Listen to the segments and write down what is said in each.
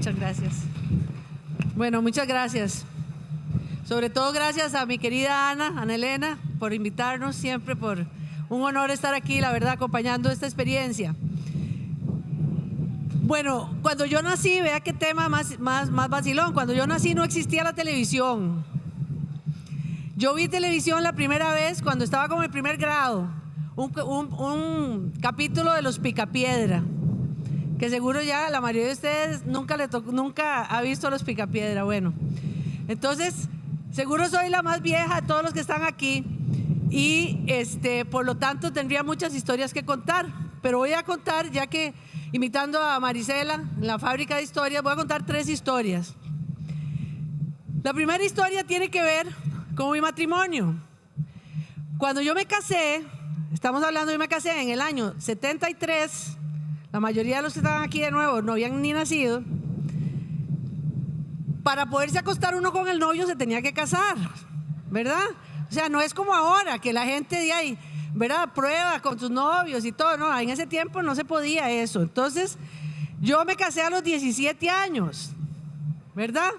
Muchas gracias. Bueno, muchas gracias. Sobre todo gracias a mi querida Ana Elena, por invitarnos siempre, por un honor estar aquí, la verdad, acompañando esta experiencia. Bueno, cuando yo nací, vea qué tema más vacilón. Cuando yo nací no existía la televisión. Yo vi televisión la primera vez cuando estaba como en el primer grado. Un capítulo de Los Picapiedra, que seguro ya la mayoría de ustedes nunca ha visto Los Picapiedra. Bueno, entonces seguro soy la más vieja de todos los que están aquí y por lo tanto tendría muchas historias que contar, pero voy a contar, ya que imitando a Marisela en la fábrica de historias, voy a contar 3 historias. La primera historia tiene que ver con mi matrimonio. Cuando yo me casé, estamos hablando, yo me casé en el año 73, la mayoría de los que estaban aquí de nuevo no habían ni nacido. Para poderse acostar uno con el novio se tenía que casar, ¿verdad? O sea, no es como ahora, que la gente de ahí, ¿verdad?, prueba con sus novios y todo. No, en ese tiempo no se podía eso. Entonces, yo me casé a los 17 años, ¿verdad?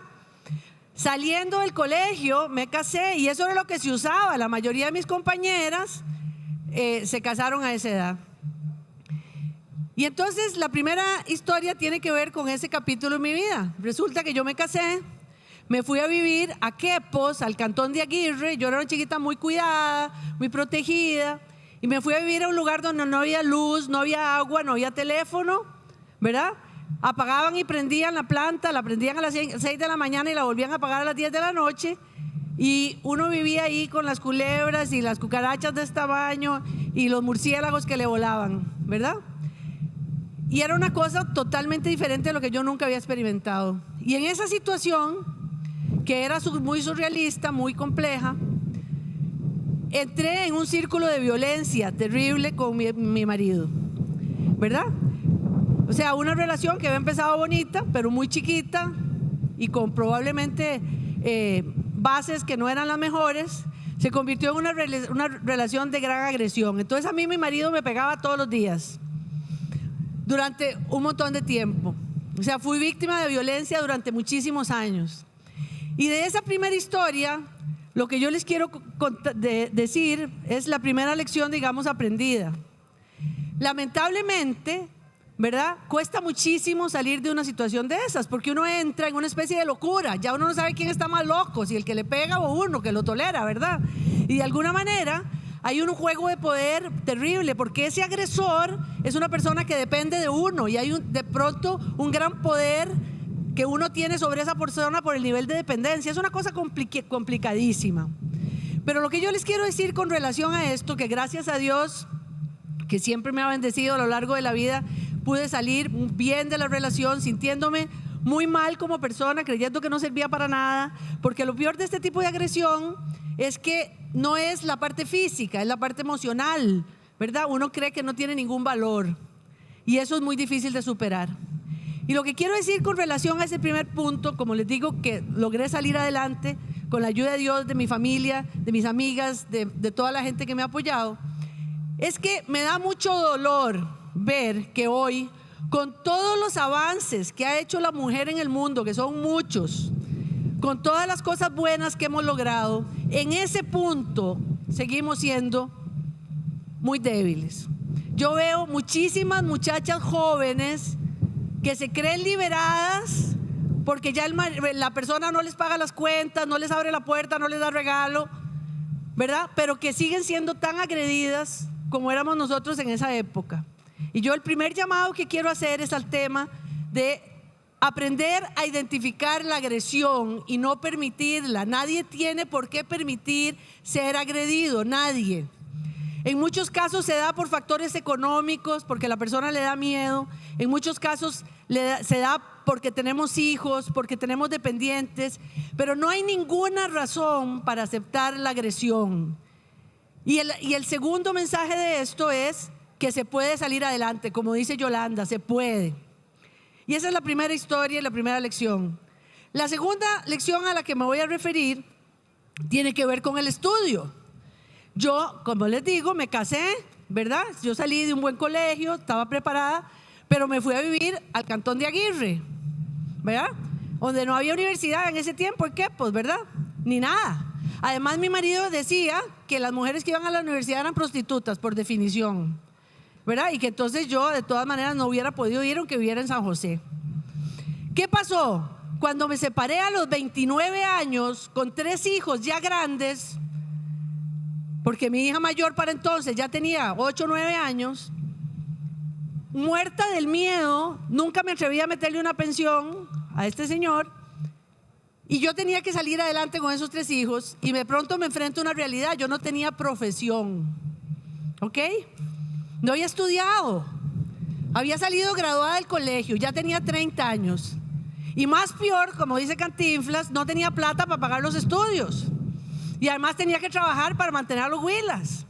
Saliendo del colegio me casé y eso era lo que se usaba. La mayoría de mis compañeras se casaron a esa edad. Y entonces la primera historia tiene que ver con ese capítulo en mi vida. Resulta que yo me casé, me fui a vivir a Quepos, al cantón de Aguirre. Yo era una chiquita muy cuidada, muy protegida, y me fui a vivir a un lugar donde no había luz, no había agua, no había teléfono, ¿verdad? Apagaban y prendían la planta, la prendían a las 6 de la mañana y la volvían a apagar a las 10 de la noche. Y uno vivía ahí con las culebras y las cucarachas de este tamaño y los murciélagos que le volaban, ¿verdad? Y era una cosa totalmente diferente de lo que yo nunca había experimentado. Y en esa situación, que era muy surrealista, muy compleja, entré en un círculo de violencia terrible con mi marido, ¿verdad? O sea, una relación que había empezado bonita, pero muy chiquita y con probablemente bases que no eran las mejores, se convirtió en una relación de gran agresión. Entonces a mí mi marido me pegaba todos los días durante un montón de tiempo. O sea, fui víctima de violencia durante muchísimos años. Y de esa primera historia, lo que yo les quiero decir es la primera lección, digamos, aprendida. Lamentablemente, ¿verdad?, cuesta muchísimo salir de una situación de esas, porque uno entra en una especie de locura. Ya uno no sabe quién está más loco, si el que le pega o uno que lo tolera, ¿verdad? Y de alguna manera hay un juego de poder terrible, porque ese agresor es una persona que depende de uno y hay de pronto un gran poder que uno tiene sobre esa persona por el nivel de dependencia. Es una cosa complicadísima. Pero lo que yo les quiero decir con relación a esto, que gracias a Dios, que siempre me ha bendecido a lo largo de la vida, pude salir bien de la relación, sintiéndome muy mal como persona, creyendo que no servía para nada, porque lo peor de este tipo de agresión es que no es la parte física, es la parte emocional, ¿verdad? Uno cree que no tiene ningún valor y eso es muy difícil de superar. Y lo que quiero decir con relación a ese primer punto, como les digo, que logré salir adelante con la ayuda de Dios, de mi familia, de mis amigas, de toda la gente que me ha apoyado, es que me da mucho dolor ver que hoy, con todos los avances que ha hecho la mujer en el mundo, que son muchos, con todas las cosas buenas que hemos logrado, en ese punto seguimos siendo muy débiles. Yo veo muchísimas muchachas jóvenes que se creen liberadas porque ya la persona no les paga las cuentas, no les abre la puerta, no les da regalo, ¿verdad? Pero que siguen siendo tan agredidas como éramos nosotros en esa época. Y yo el primer llamado que quiero hacer es al tema de aprender a identificar la agresión y no permitirla. Nadie tiene por qué permitir ser agredido, nadie. En muchos casos se da por factores económicos, porque la persona le da miedo. En muchos casos se da porque tenemos hijos, porque tenemos dependientes, pero no hay ninguna razón para aceptar la agresión. Y el segundo mensaje de esto es que se puede salir adelante, como dice Yolanda, se puede. Y esa es la primera historia y la primera lección. La segunda lección a la que me voy a referir tiene que ver con el estudio. Yo, como les digo, me casé, ¿verdad? Yo salí de un buen colegio, estaba preparada, pero me fui a vivir al cantón de Aguirre, ¿verdad? Donde no había universidad en ese tiempo, ¿qué? Pues, ¿verdad? Ni nada. Además, mi marido decía que las mujeres que iban a la universidad eran prostitutas, por definición, ¿verdad? Y que entonces yo, de todas maneras, no hubiera podido ir aunque viviera en San José. ¿Qué pasó? Cuando me separé a los 29 años, con 3 hijos ya grandes, porque mi hija mayor para entonces ya tenía 8 o 9 años, muerta del miedo, nunca me atreví a meterle una pensión a este señor, y yo tenía que salir adelante con esos 3 hijos, y de pronto me enfrento a una realidad. Yo no tenía profesión, ¿ok? No había estudiado, había salido graduada del colegio, ya tenía 30 años, y más peor, como dice Cantinflas, no tenía plata para pagar los estudios, y además tenía que trabajar para mantener a los huilas,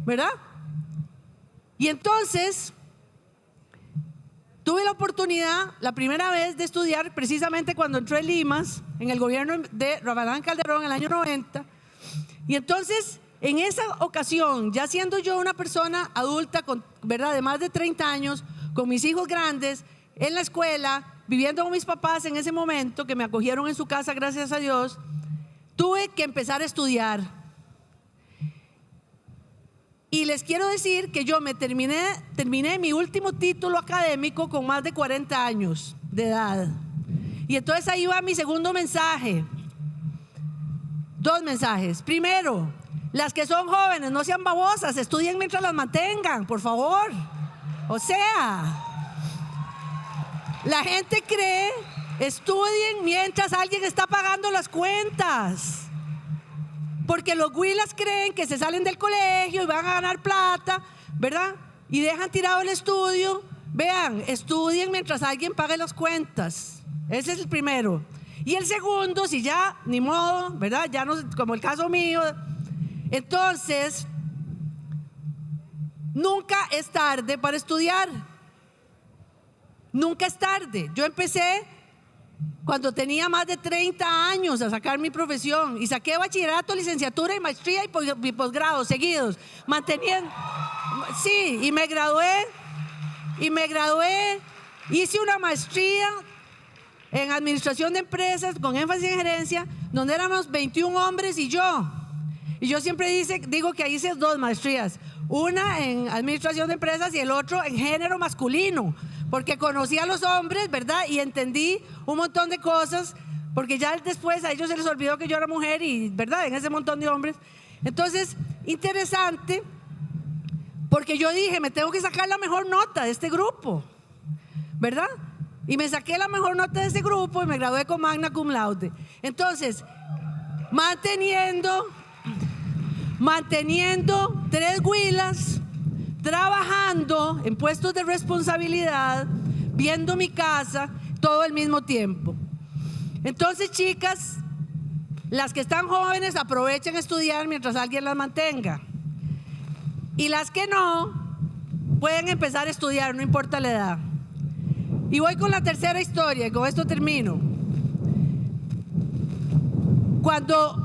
¿verdad? Y entonces tuve la oportunidad, la primera vez, de estudiar precisamente cuando entró en Limas, en el gobierno de Rafael Calderón, en el año 90. Y entonces, en esa ocasión, ya siendo yo una persona adulta, ¿verdad?, de más de 30 años, con mis hijos grandes, en la escuela, viviendo con mis papás en ese momento, que me acogieron en su casa, gracias a Dios, tuve que empezar a estudiar. Y les quiero decir que yo terminé mi último título académico con más de 40 años de edad. Y entonces ahí va mi segundo mensaje. 2 mensajes. Primero, las que son jóvenes, no sean babosas, estudien mientras las mantengan, por favor. O sea, la gente cree, estudien mientras alguien está pagando las cuentas. Porque los huilas creen que se salen del colegio y van a ganar plata, ¿verdad? Y dejan tirado el estudio. Vean, estudien mientras alguien pague las cuentas. Ese es el primero. Y el segundo, si ya, ni modo, ¿verdad? Ya no, como el caso mío. Entonces, nunca es tarde para estudiar. Nunca es tarde. Yo empecé cuando tenía más de 30 años a sacar mi profesión, y saqué bachillerato, licenciatura y maestría y posgrado seguidos, manteniendo, sí, y me gradué, hice una maestría en administración de empresas con énfasis en gerencia, donde éramos 21 hombres y yo siempre digo que hice 2 maestrías, una en administración de empresas y el otro en género masculino, porque conocí a los hombres, ¿verdad? Y entendí un montón de cosas, porque ya después a ellos se les olvidó que yo era mujer, y, ¿verdad?, en ese montón de hombres. Entonces, interesante, porque yo dije, me tengo que sacar la mejor nota de este grupo, ¿verdad? Y me saqué la mejor nota de este grupo y me gradué con magna cum laude. Entonces, manteniendo 3 huilas, trabajando en puestos de responsabilidad, viendo mi casa, todo al mismo tiempo. Entonces, chicas, las que están jóvenes, aprovechen a estudiar mientras alguien las mantenga. Y las que no, pueden empezar a estudiar, no importa la edad. Y voy con la tercera historia, y con esto termino. Cuando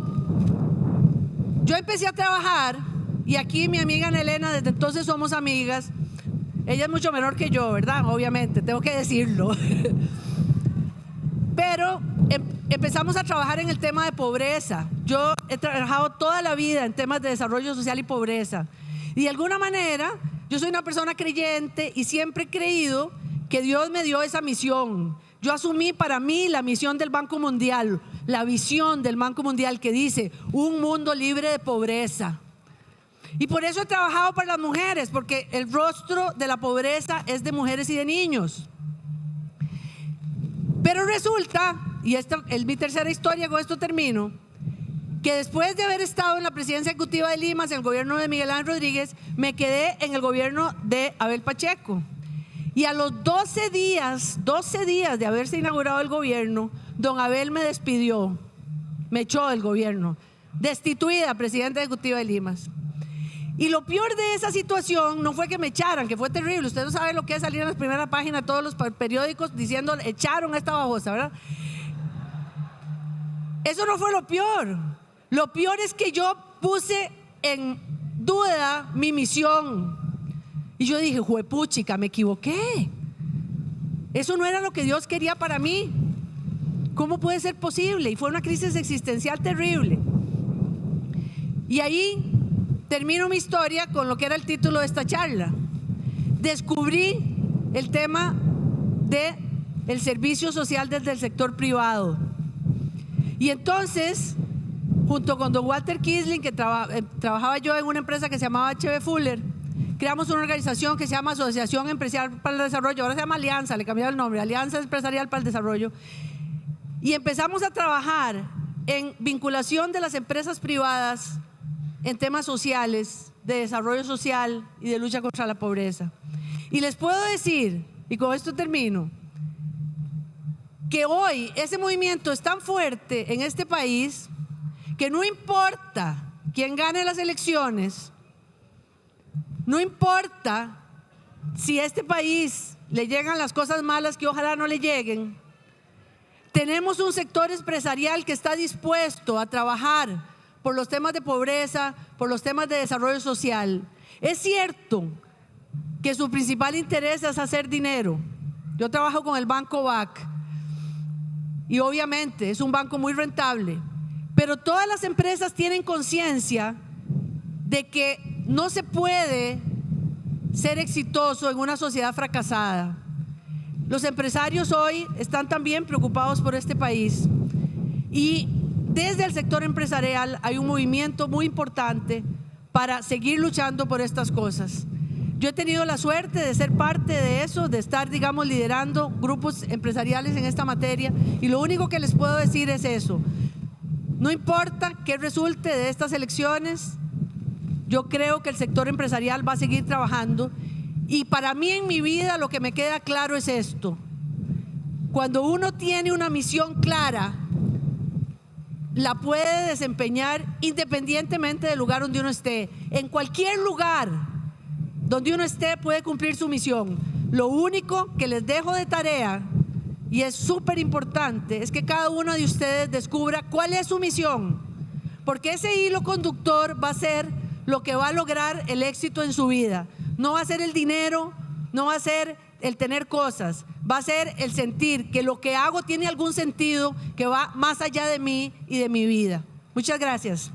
yo empecé a trabajar, y aquí mi amiga Ana Elena, desde entonces somos amigas. Ella es mucho menor que yo, ¿verdad? Obviamente, tengo que decirlo. Pero empezamos a trabajar en el tema de pobreza. Yo he trabajado toda la vida en temas de desarrollo social y pobreza. Y de alguna manera, yo soy una persona creyente y siempre he creído que Dios me dio esa misión. Yo asumí para mí la misión del Banco Mundial, la visión del Banco Mundial que dice un mundo libre de pobreza. Y por eso he trabajado para las mujeres, porque el rostro de la pobreza es de mujeres y de niños. Pero resulta, y esta es mi tercera historia, con esto termino, que después de haber estado en la presidencia ejecutiva de Limas, en el gobierno de Miguel Ángel Rodríguez, me quedé en el gobierno de Abel Pacheco. Y a los 12 días de haberse inaugurado el gobierno, don Abel me despidió, me echó del gobierno, destituida presidenta ejecutiva de Limas. Y lo peor de esa situación no fue que me echaran, que fue terrible. Usted no sabe lo que es salir en la primera página de todos los periódicos diciendo echaron a esta babosa, ¿verdad? Eso no fue lo peor. Lo peor es que yo puse en duda mi misión. Y yo dije, juepuchica, me equivoqué. Eso no era lo que Dios quería para mí. ¿Cómo puede ser posible? Y fue una crisis existencial terrible. Y ahí termino mi historia con lo que era el título de esta charla. Descubrí el tema del servicio social desde el sector privado. Y entonces, junto con don Walter Kisling, que trabajaba yo en una empresa que se llamaba H.B. Fuller, creamos una organización que se llama Asociación Empresarial para el Desarrollo. Ahora se llama Alianza, le cambiaron el nombre, Alianza Empresarial para el Desarrollo. Y empezamos a trabajar en vinculación de las empresas privadas en temas sociales, de desarrollo social y de lucha contra la pobreza. Y les puedo decir, y con esto termino, que hoy ese movimiento es tan fuerte en este país que no importa quién gane las elecciones, no importa si a este país le llegan las cosas malas que ojalá no le lleguen, tenemos un sector empresarial que está dispuesto a trabajar por los temas de pobreza, por los temas de desarrollo social. Es cierto que su principal interés es hacer dinero. Yo trabajo con el Banco BAC y obviamente es un banco muy rentable, pero todas las empresas tienen conciencia de que no se puede ser exitoso en una sociedad fracasada. Los empresarios hoy están también preocupados por este país y desde el sector empresarial hay un movimiento muy importante para seguir luchando por estas cosas. Yo he tenido la suerte de ser parte de eso, de estar, digamos, liderando grupos empresariales en esta materia, y lo único que les puedo decir es eso: no importa qué resulte de estas elecciones, yo creo que el sector empresarial va a seguir trabajando. Y para mí en mi vida lo que me queda claro es esto: cuando uno tiene una misión clara, la puede desempeñar independientemente del lugar donde uno esté. En cualquier lugar donde uno esté puede cumplir su misión. Lo único que les dejo de tarea, y es súper importante, es que cada uno de ustedes descubra cuál es su misión, porque ese hilo conductor va a ser lo que va a lograr el éxito en su vida. No va a ser el dinero, no va a ser el tener cosas, va a ser el sentir que lo que hago tiene algún sentido que va más allá de mí y de mi vida. Muchas gracias.